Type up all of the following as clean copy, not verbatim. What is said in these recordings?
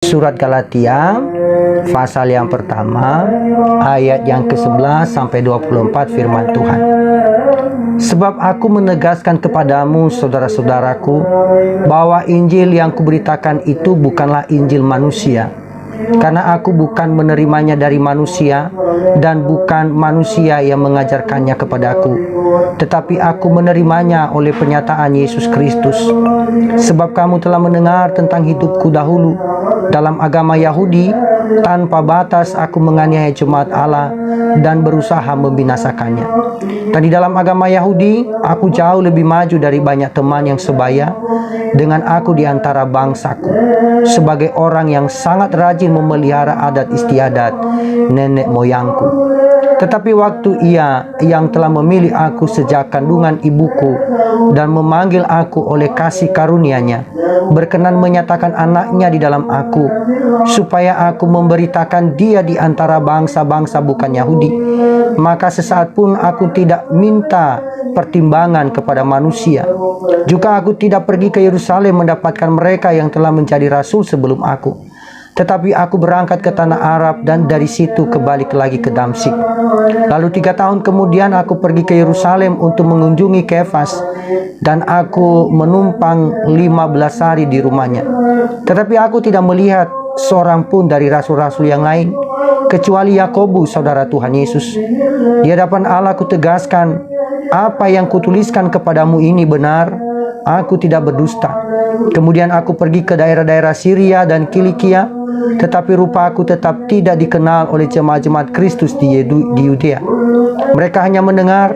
Surat Galatia pasal yang pertama ayat yang ke-11 sampai 24 firman Tuhan. Sebab aku menegaskan kepadamu saudara-saudaraku bahwa Injil yang kuberitakan itu bukanlah Injil manusia. Karena aku bukan menerimanya dari manusia dan bukan manusia yang mengajarkannya kepadaku, tetapi aku menerimanya oleh penyataan Yesus Kristus. Sebab kamu telah mendengar tentang hidupku dahulu dalam agama Yahudi. Tanpa batas aku menganiaya jemaat Allah dan berusaha membinasakannya. Dan di dalam agama Yahudi aku jauh lebih maju dari banyak teman yang sebaya dengan aku di antara bangsaku, sebagai orang yang sangat rajin memelihara adat istiadat nenek moyangku. Tetapi waktu Ia yang telah memilih aku sejak kandungan ibuku dan memanggil aku oleh kasih karunia-Nya, berkenan menyatakan anaknya di dalam aku, supaya aku memberitakan Dia di antara bangsa-bangsa bukan Yahudi, maka sesaat pun aku tidak minta pertimbangan kepada manusia. Juga aku tidak pergi ke Yerusalem mendapatkan mereka yang telah menjadi rasul sebelum aku. Tetapi aku berangkat ke tanah Arab dan dari situ kembali lagi ke Damsyik. Lalu 3 tahun kemudian aku pergi ke Yerusalem untuk mengunjungi Kefas, dan aku menumpang 15 hari di rumahnya. Tetapi aku tidak melihat seorang pun dari rasul-rasul yang lain, kecuali Yakobus saudara Tuhan Yesus. Di hadapan Allah kutegaskan, apa yang kutuliskan kepadamu ini benar, aku tidak berdusta. Kemudian aku pergi ke daerah-daerah Syria dan Kilikia, tetapi rupaku tetap tidak dikenal oleh jemaat-jemaat Kristus di Yudea. Mereka hanya mendengar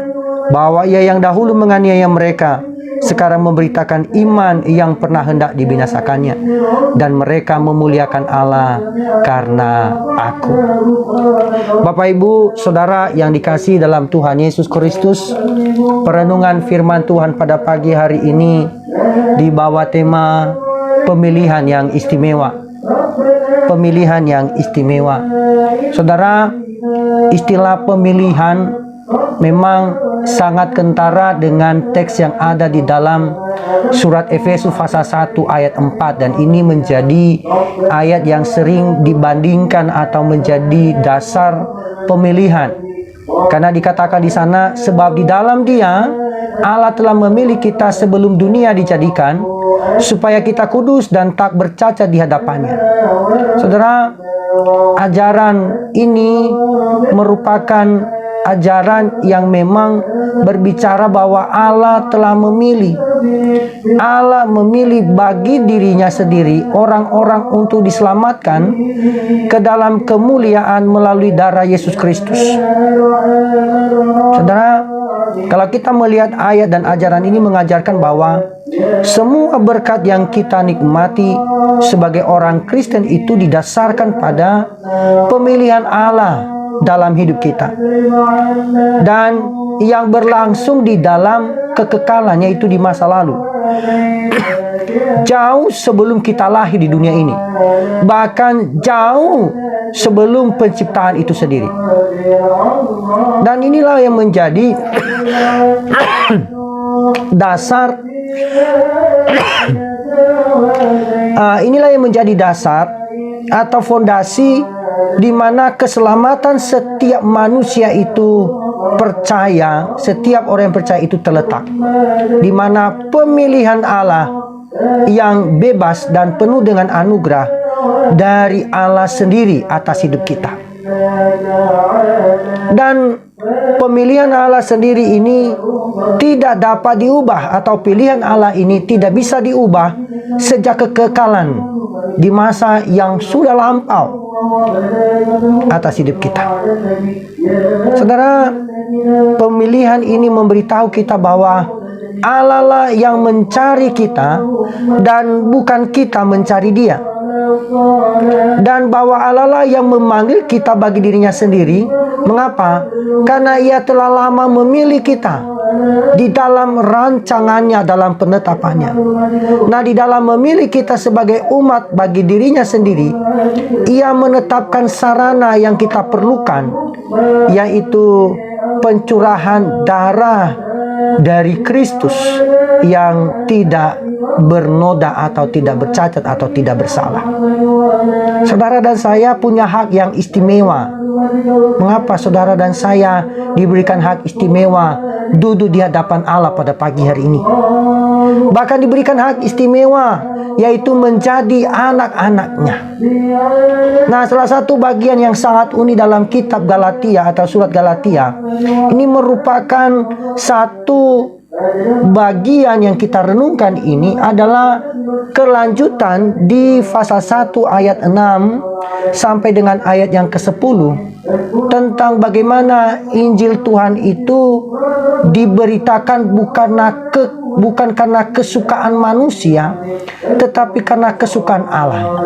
bahwa Ia yang dahulu menganiaya mereka sekarang memberitakan iman yang pernah hendak dibinasakannya, dan mereka memuliakan Allah karena aku. Bapak Ibu Saudara yang dikasihi dalam Tuhan Yesus Kristus, perenungan firman Tuhan pada pagi hari ini dibawa tema pemilihan yang istimewa. Pemilihan yang istimewa. Saudara, istilah pemilihan memang sangat kentara dengan teks yang ada di dalam surat Efesus pasal 1 ayat 4, dan ini menjadi ayat yang sering dibandingkan atau menjadi dasar pemilihan. Karena dikatakan di sana, sebab di dalam Dia Allah telah memilih kita sebelum dunia dijadikan, supaya kita kudus dan tak bercacat di hadapannya. Saudara, ajaran ini merupakan ajaran yang memang berbicara bahwa Allah telah memilih. Allah memilih bagi dirinya sendiri orang-orang untuk diselamatkan ke dalam kemuliaan melalui darah Yesus Kristus. Saudara, kalau kita melihat ayat dan ajaran ini mengajarkan bahwa semua berkat yang kita nikmati sebagai orang Kristen itu didasarkan pada pemilihan Allah dalam hidup kita, dan yang berlangsung di dalam kekekalannya itu di masa lalu, jauh sebelum kita lahir di dunia ini, bahkan jauh sebelum penciptaan itu sendiri. Dan inilah yang menjadi dasar inilah yang menjadi dasar atau fondasi di mana keselamatan setiap manusia itu percaya, setiap orang yang percaya itu terletak, di mana pemilihan Allah yang bebas dan penuh dengan anugerah dari Allah sendiri atas hidup kita. Dan pemilihan Allah sendiri ini tidak dapat diubah, atau pilihan Allah ini tidak bisa diubah sejak kekekalan di masa yang sudah lampau atas hidup kita. Saudara, pemilihan ini memberitahu kita bahwa Allah lah yang mencari kita dan bukan kita mencari Dia, dan bahwa Allah lah yang memanggil kita bagi dirinya sendiri. Mengapa? Karena Ia telah lama memilih kita di dalam rancangannya, dalam penetapannya. Nah, di dalam memilih kita sebagai umat bagi dirinya sendiri, Ia menetapkan sarana yang kita perlukan, yaitu pencurahan darah dari Kristus yang tidak bernoda atau tidak bercacat atau tidak bersalah. Saudara dan saya punya hak yang istimewa. Mengapa saudara dan saya diberikan hak istimewa duduk di hadapan Allah pada pagi hari ini? Bahkan diberikan hak istimewa, yaitu menjadi anak-anaknya. Nah, salah satu bagian yang sangat unik dalam kitab Galatia atau surat Galatia, ini merupakan satu bagian yang kita renungkan ini adalah kelanjutan di pasal 1 ayat 6 sampai dengan ayat yang ke-10 tentang bagaimana Injil Tuhan itu diberitakan bukan karena kesukaan manusia, tetapi karena kesukaan Allah.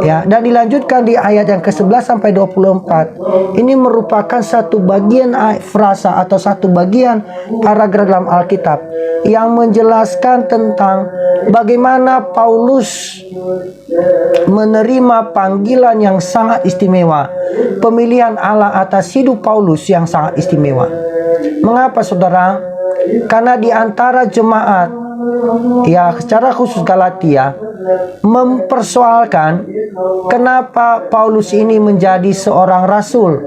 Ya, dan dilanjutkan di ayat yang ke-11 sampai 24. Ini merupakan satu bagian frasa atau satu bagian paragraf dalam Alkitab yang menjelaskan tentang bagaimana Paulus menerima panggilan yang sangat istimewa, pemilihan Allah atas hidup Paulus yang sangat istimewa. Mengapa saudara? Karena di antara jemaat, ya secara khusus Galatia, mempersoalkan kenapa Paulus ini menjadi seorang rasul.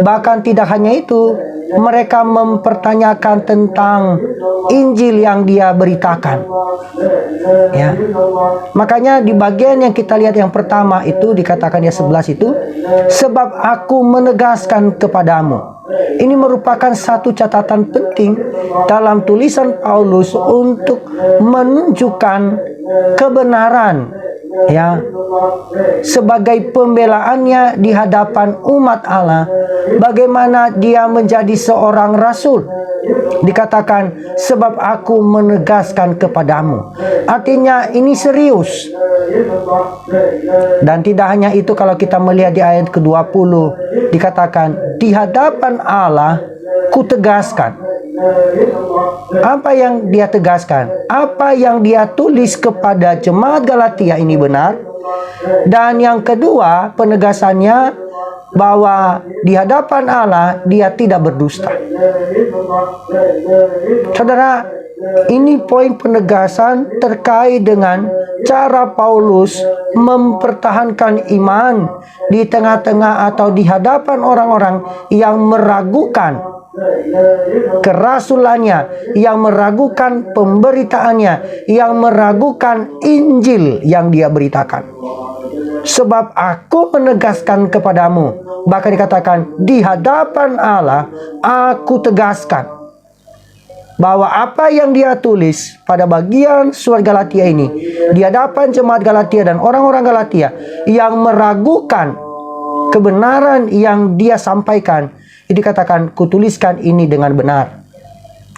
Bahkan tidak hanya itu, mereka mempertanyakan tentang Injil yang dia beritakan. Ya. Makanya di bagian yang kita lihat yang pertama itu dikatakan ya 11 itu, sebab aku menegaskan kepadamu. Ini merupakan satu catatan penting dalam tulisan Paulus untuk menunjukkan kebenaran, ya, sebagai pembelaannya di hadapan umat Allah, bagaimana dia menjadi seorang rasul. Dikatakan sebab aku menegaskan kepadamu, artinya ini serius. Dan tidak hanya itu, kalau kita melihat di ayat ke-20 dikatakan di hadapan Allah ku tegaskan. Apa yang dia tegaskan? Apa yang dia tulis kepada jemaat Galatia ini benar. Dan yang kedua, penegasannya bahwa di hadapan Allah dia tidak berdusta. Saudara, ini poin penegasan terkait dengan cara Paulus mempertahankan iman di tengah-tengah atau di hadapan orang-orang yang meragukan kerasulannya, yang meragukan pemberitaannya, yang meragukan Injil yang dia beritakan. Sebab aku menegaskan kepadamu, bahkan dikatakan di hadapan Allah aku tegaskan bahwa apa yang dia tulis pada bagian surat Galatia ini di hadapan jemaat Galatia dan orang-orang Galatia yang meragukan kebenaran yang dia sampaikan, dikatakan kutuliskan ini dengan benar.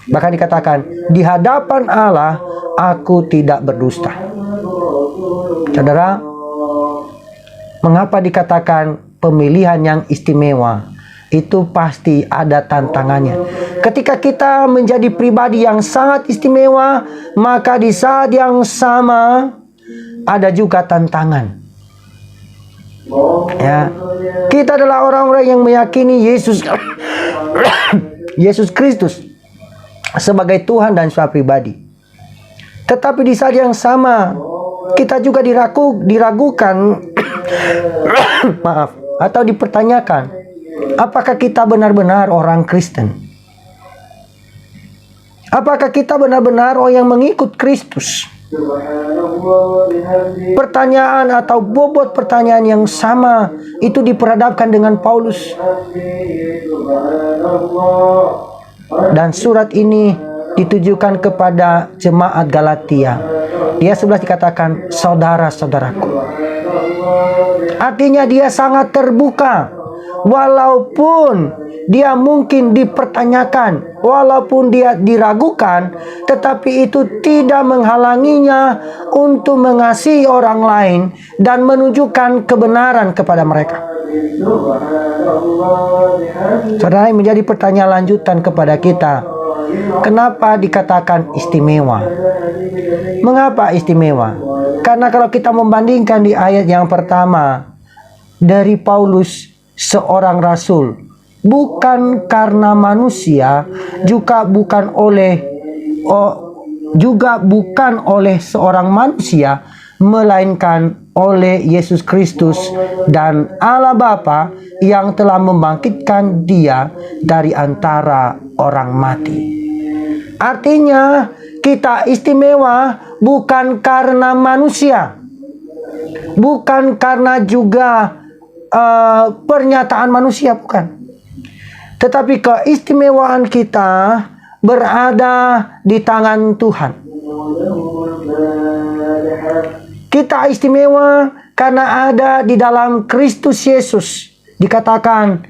Bahkan dikatakan di hadapan Allah aku tidak berdusta. Saudara, mengapa dikatakan pemilihan yang istimewa? Itu pasti ada tantangannya. Ketika kita menjadi pribadi yang sangat istimewa, maka di saat yang sama ada juga tantangan. Ya, kita adalah orang-orang yang meyakini Yesus Yesus Kristus sebagai Tuhan dan Tuhan pribadi. Tetapi di saat yang sama kita juga diragukan maaf, atau dipertanyakan, apakah kita benar-benar orang Kristen? Apakah kita benar-benar orang yang mengikut Kristus? Pertanyaan atau bobot pertanyaan yang sama itu diperhadapkan dengan Paulus. Dan surat ini ditujukan kepada jemaat Galatia. Dia 11 dikatakan saudara-saudaraku. Artinya dia sangat terbuka. Walaupun dia mungkin dipertanyakan, walaupun dia diragukan, tetapi itu tidak menghalanginya untuk mengasihi orang lain dan menunjukkan kebenaran kepada mereka. Saudara, menjadi pertanyaan lanjutan kepada kita, kenapa dikatakan istimewa? Mengapa istimewa? Karena kalau kita membandingkan di ayat yang pertama, dari Paulus seorang rasul bukan karena manusia, juga bukan oleh seorang manusia, melainkan oleh Yesus Kristus dan Allah Bapa yang telah membangkitkan Dia dari antara orang mati. Artinya, kita istimewa bukan karena manusia, bukan karena juga pernyataan manusia, bukan. Tetapi keistimewaan kita berada di tangan Tuhan. Kita istimewa karena ada di dalam Kristus Yesus. Dikatakan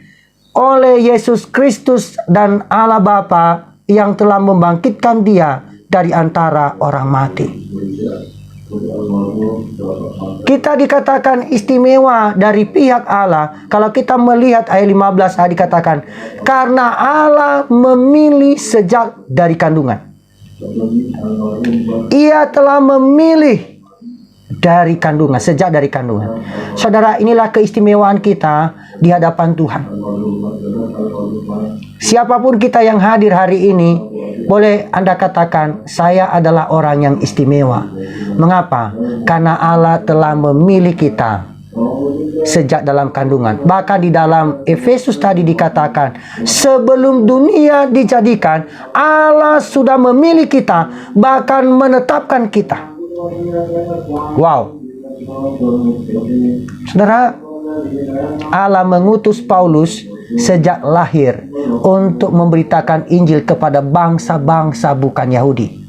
oleh Yesus Kristus dan Allah Bapa yang telah membangkitkan Dia dari antara orang mati. Kita dikatakan istimewa dari pihak Allah. Kalau kita melihat ayat 15 dikatakan, karena Allah memilih sejak dari kandungan. Ia telah memilih dari kandungan, sejak dari kandungan. Saudara, inilah keistimewaan kita di hadapan Tuhan. Siapapun kita yang hadir hari ini, boleh Anda katakan, saya adalah orang yang istimewa. Mengapa? Karena Allah telah memilih kita sejak dalam kandungan. Bahkan di dalam Efesus tadi dikatakan, sebelum dunia dijadikan, Allah sudah memilih kita, bahkan menetapkan kita. Wow. Saudara, Allah mengutus Paulus sejak lahir untuk memberitakan Injil kepada bangsa-bangsa bukan Yahudi.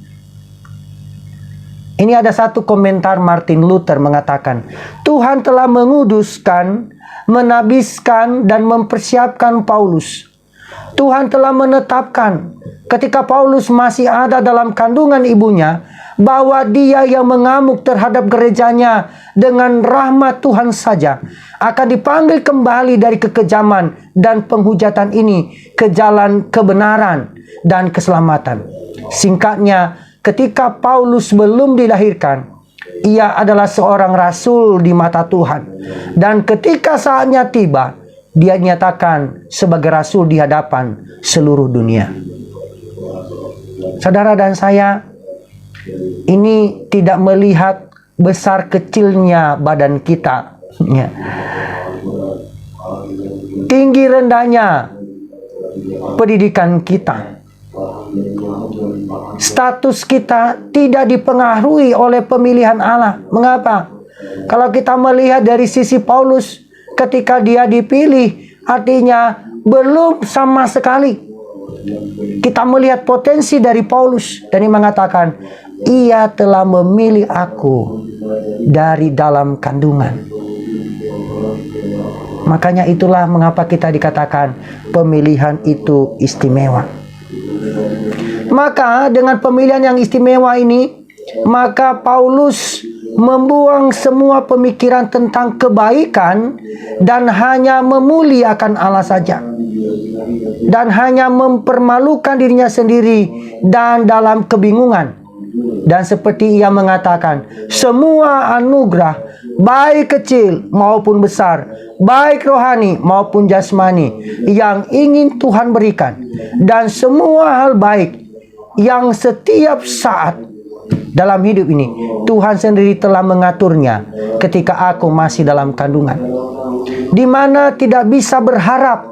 Ini ada satu komentar Martin Luther mengatakan, Tuhan telah menguduskan, menabiskan, dan mempersiapkan Paulus. Tuhan telah menetapkan ketika Paulus masih ada dalam kandungan ibunya, bahwa dia yang mengamuk terhadap gerejanya dengan rahmat Tuhan saja akan dipanggil kembali dari kekejaman dan penghujatan ini ke jalan kebenaran dan keselamatan. Singkatnya, ketika Paulus belum dilahirkan, ia adalah seorang rasul di mata Tuhan. Dan ketika saatnya tiba, dia nyatakan sebagai rasul di hadapan seluruh dunia. Saudara dan saya, ini tidak melihat besar kecilnya badan kita, tinggi rendahnya pendidikan kita, status kita tidak dipengaruhi oleh pemilihan Allah. Mengapa? Kalau kita melihat dari sisi Paulus, ketika dia dipilih, artinya belum sama sekali. Kita melihat potensi dari Paulus, dan dia mengatakan, ia telah memilih aku dari dalam kandungan. Makanya itulah mengapa kita dikatakan pemilihan itu istimewa. Maka dengan pemilihan yang istimewa ini, maka Paulus membuang semua pemikiran tentang kebaikan dan hanya memuliakan Allah saja, dan hanya mempermalukan dirinya sendiri dan dalam kebingungan. Dan seperti ia mengatakan, semua anugerah, baik kecil maupun besar, baik rohani maupun jasmani, yang ingin Tuhan berikan, dan semua hal baik yang setiap saat dalam hidup ini, Tuhan sendiri telah mengaturnya ketika aku masih dalam kandungan, di mana tidak bisa berharap,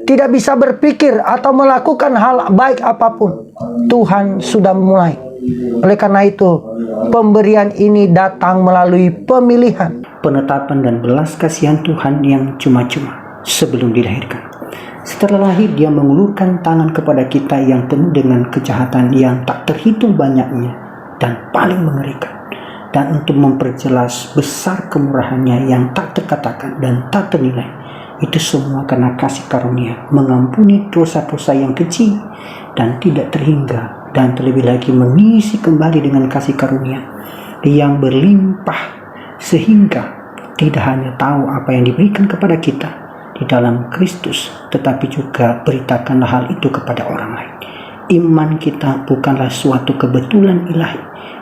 tidak bisa berpikir atau melakukan hal baik apapun. Tuhan sudah memulai. Oleh karena itu, pemberian ini datang melalui pemilihan, penetapan dan belas kasihan Tuhan yang cuma-cuma sebelum dilahirkan. Setelah lahir, Dia mengulurkan tangan kepada kita yang penuh dengan kejahatan yang tak terhitung banyaknya dan paling mengerikan. Dan untuk memperjelas besar kemurahannya yang tak terkatakan dan tak ternilai, itu semua karena kasih karunia mengampuni dosa-dosa yang kecil dan tidak terhingga, dan terlebih lagi mengisi kembali dengan kasih karunia yang berlimpah, sehingga tidak hanya tahu apa yang diberikan kepada kita di dalam Kristus, tetapi juga beritakanlah hal itu kepada orang lain. Iman kita bukanlah suatu kebetulan ilahi,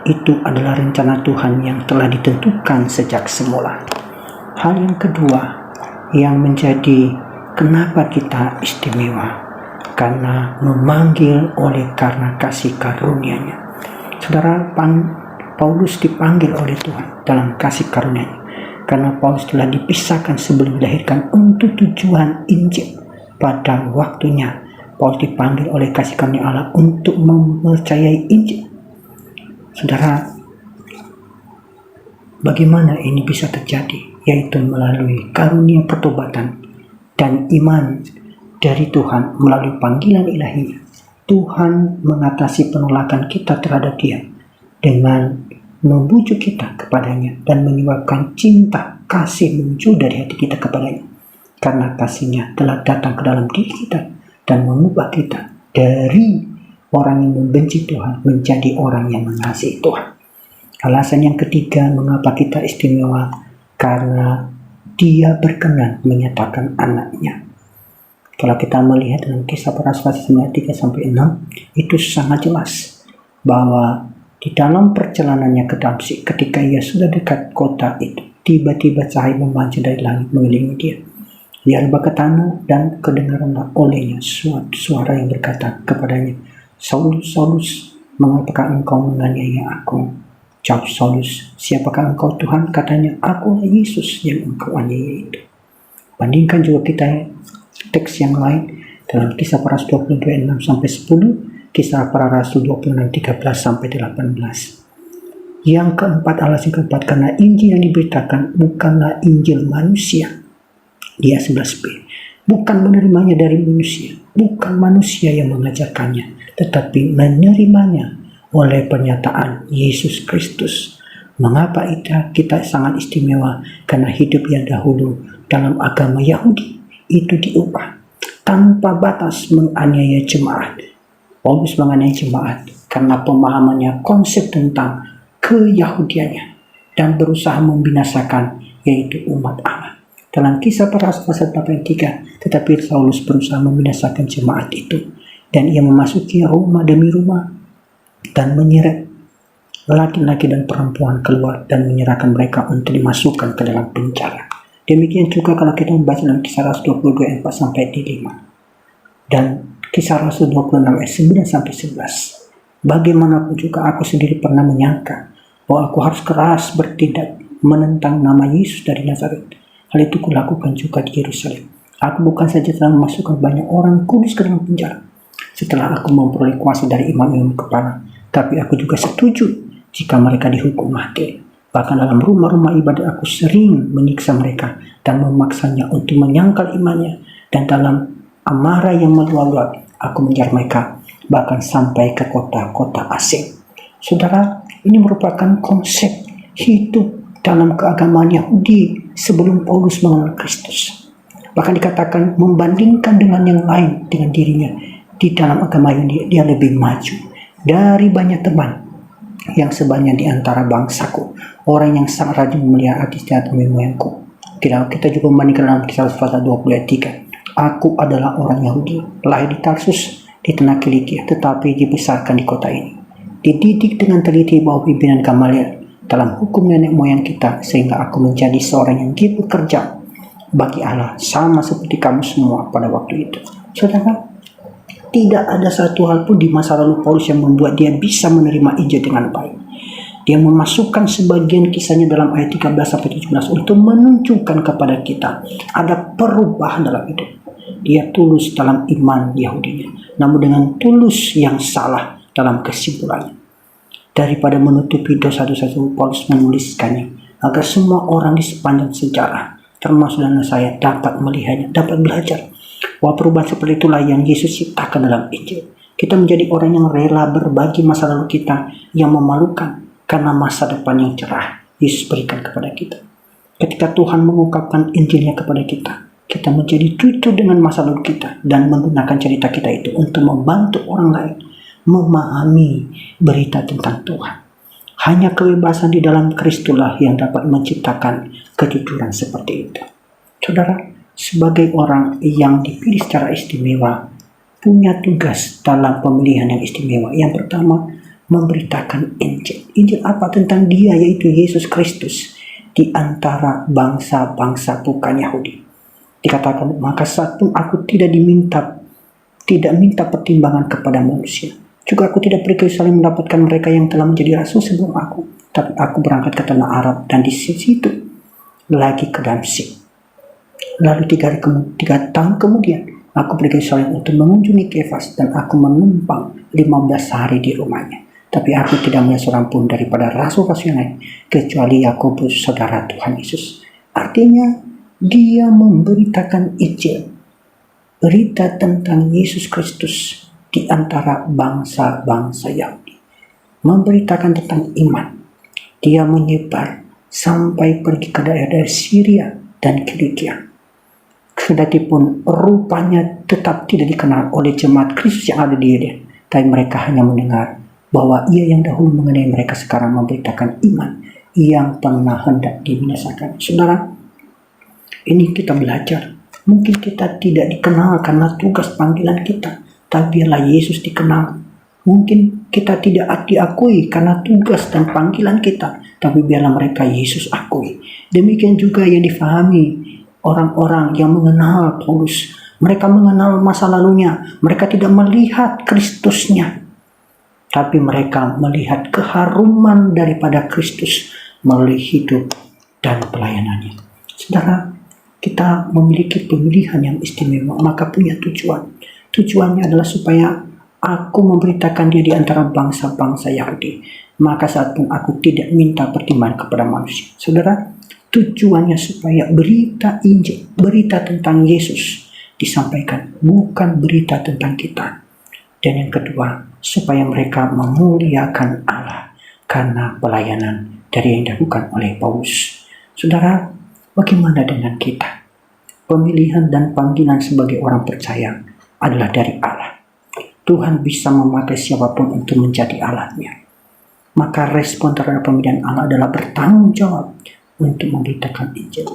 itu adalah rencana Tuhan yang telah ditentukan sejak semula. Hal yang kedua yang menjadi Kenapa kita istimewa? Karena memanggil oleh karena kasih karunia-Nya. Saudara, Paulus dipanggil oleh Tuhan dalam kasih karunia-Nya. Karena Paulus telah dipisahkan sebelum dilahirkan untuk tujuan Injil. Pada waktunya Paulus dipanggil oleh kasih karunia Allah untuk mempercayai Injil. Saudara, bagaimana ini bisa terjadi? Yaitu melalui karunia pertobatan dan iman dari Tuhan melalui panggilan ilahi. Tuhan mengatasi penolakan kita terhadap Dia dengan membujuk kita kepadanya dan menyebabkan cinta kasih muncul dari hati kita kepadanya. Karena kasih-Nya telah datang ke dalam diri kita dan mengubah kita dari orang yang membenci Tuhan menjadi orang yang mengasihi Tuhan. Alasan yang ketiga mengapa kita istimewa, karena Dia berkenan menyatakan anak-Nya. Kalau kita melihat dalam Kisah Para Rasul 3-6, itu sangat jelas bahwa di dalam perjalanannya ke Damsyik, ketika ia sudah dekat kota itu, tiba-tiba cahaya memancar dari langit mengelilingi dia. Dia rebah ke tanah dan kedengaranlah olehnya suatu suara yang berkata kepadanya, "Saulus, Saulus, mengapakah engkau menganiaya aku?" Jawab Saulus, "Siapakah engkau Tuhan?" Katanya, "Akulah Yesus yang engkau aniaya itu." Bandingkan juga kita teks yang lain dalam Kisah Para Rasul 22:6-10, Kisah Para Rasul 26:13-18. Yang keempat, alasan keempat, karena Injil yang diberitakan bukanlah Injil manusia. Dia 11b, bukan menerimanya dari manusia, bukan manusia yang mengajarkannya, tetapi menerimanya oleh pernyataan Yesus Kristus. Mengapa kita sangat istimewa? Karena hidup yang dahulu dalam agama Yahudi itu diubah tanpa batas menganiaya jemaat. Paulus menganiaya jemaat karena pemahamannya konsep tentang keyahudiannya dan berusaha membinasakan yaitu umat Allah. Dalam Kisah Para Rasul pasal 83, tetapi Saulus berusaha membinasakan jemaat itu dan ia memasuki rumah demi rumah dan menyeret laki-laki dan perempuan keluar dan menyerahkan mereka untuk dimasukkan ke dalam penjara. Demikian juga kalau kita membaca dalam Kisah Rasul 22:4-5 dan Kisah Rasul 26:9-11. Bagaimanapun juga aku sendiri pernah menyangka bahwa aku harus keras bertindak menentang nama Yesus dari Nazaret. Hal itu kulakukan juga di Yerusalem. Aku bukan saja telah memasukkan banyak orang kudus ke dalam penjara setelah aku memperoleh kuasa dari imam-imam kepala, tapi aku juga setuju jika mereka dihukum mati. Bahkan dalam rumah-rumah ibadat aku sering menyiksa mereka dan memaksanya untuk menyangkal imannya, dan dalam amarah yang meluap-luap aku mengejar mereka bahkan sampai ke kota-kota asing. Saudara, ini merupakan konsep hidup dalam keagamaan Yahudi sebelum Paulus mengenal Kristus. Bahkan dikatakan membandingkan dengan yang lain dengan dirinya di dalam agama Yahudi, dia lebih maju dari banyak teman yang sebanyak di antara bangsaku, orang yang sangat rajin memelihara istiadat moyangku. Kita juga membandingkan dalam Kisah pasal 20:3. Aku adalah orang Yahudi, lahir di Tarsus di tanah Kilikia, tetapi dibesarkan di kota ini. Dididik dengan teliti bawah pimpinan Gamaliel dalam hukum nenek moyang kita, sehingga aku menjadi seorang yang giat bekerja bagi Allah, sama seperti kamu semua pada waktu itu. Saudara, tidak ada satu hal pun di masa lalu Paulus yang membuat dia bisa menerima Injil dengan baik. Dia memasukkan sebagian kisahnya dalam ayat 13-17 untuk menunjukkan kepada kita ada perubahan dalam hidup. Dia tulus dalam iman Yahudinya, namun dengan tulus yang salah dalam kesimpulannya. Daripada menutupi dosa-dosa, Paulus menuliskannya agar semua orang di sepanjang sejarah, termasuk dengan saya, dapat melihatnya, dapat belajar bahwa perubahan seperti itulah yang Yesus ciptakan dalam Injil. Kita menjadi orang yang rela berbagi masa lalu kita yang memalukan karena masa depan yang cerah Yesus berikan kepada kita. Ketika Tuhan mengungkapkan Injilnya kepada kita, kita menjadi jujur dengan masa lalu kita dan menggunakan cerita kita itu untuk membantu orang lain memahami berita tentang Tuhan. Hanya kebebasan di dalam Kristuslah yang dapat menciptakan kejujuran seperti itu. Saudara, sebagai orang yang dipilih secara istimewa, punya tugas dalam pemilihan yang istimewa. Yang pertama, memberitakan Injil. Injil apa tentang Dia, yaitu Yesus Kristus, di antara bangsa-bangsa bukan Yahudi. Dikatakan, maka saat pun aku tidak minta pertimbangan kepada manusia. Juga aku tidak pergi ke Yerusalem mendapatkan mereka yang telah menjadi rasul sebelum aku. Tapi aku berangkat ke tanah Arab dan di situ lagi ke Damsyik. Lalu 3 tahun kemudian aku pergi ke Yerusalem untuk mengunjungi Kefas dan aku menumpang 15 hari di rumahnya. Tapi aku tidak melihat seorang pun daripada rasul-rasul yang lain kecuali Yakobus, saudara Tuhan Yesus. Artinya dia memberitakan Injil, berita tentang Yesus Kristus di antara bangsa-bangsa Yahudi. Memberitakan tentang iman. Dia menyebar sampai pergi ke daerah Syria dan Kilikia. Kedatipun rupanya tetap tidak dikenal oleh jemaat Kristus yang ada di dia, tapi mereka hanya mendengar bahwa ia yang dahulu mengenai mereka sekarang memberitakan iman yang pernah hendak dibinasakan. Saudara, ini kita belajar. Mungkin kita tidak dikenal karena tugas panggilan kita, tapi biarlah Yesus dikenal. Mungkin kita tidak diakui karena tugas dan panggilan kita, tapi biarlah mereka Yesus akui. Demikian juga yang difahami orang-orang yang mengenal Paulus. Mereka mengenal masa lalunya. Mereka tidak melihat Kristusnya, tapi mereka melihat keharuman daripada Kristus melalui hidup dan pelayanannya. Saudara, kita memiliki pemilihan yang istimewa, maka punya tujuan. Tujuannya adalah supaya aku memberitakan dia di antara bangsa-bangsa Yahudi. Maka saat pun aku tidak minta pertimbangan kepada manusia. Saudara, tujuannya supaya berita Injil, berita tentang Yesus disampaikan, bukan berita tentang kita. Dan yang kedua, supaya mereka memuliakan Allah karena pelayanan dari yang dilakukan oleh Paulus. Saudara, bagaimana dengan kita? Pemilihan dan panggilan sebagai orang percaya adalah dari Allah. Tuhan bisa memakai siapapun untuk menjadi Allahnya. Maka respon terhadap pemilihan Allah adalah bertanggung jawab untuk memberitakan Injil.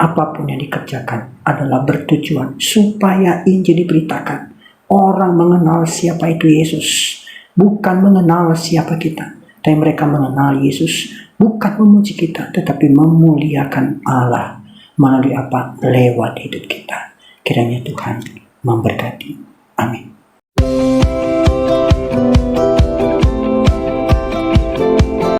Apapun yang dikerjakan adalah bertujuan supaya Injil diberitakan. Orang mengenal siapa itu Yesus, bukan mengenal siapa kita. Tapi mereka mengenal Yesus, bukan memuji kita, tetapi memuliakan Allah. Melalui apa? Lewat hidup kita. Kiranya Tuhan memberkati.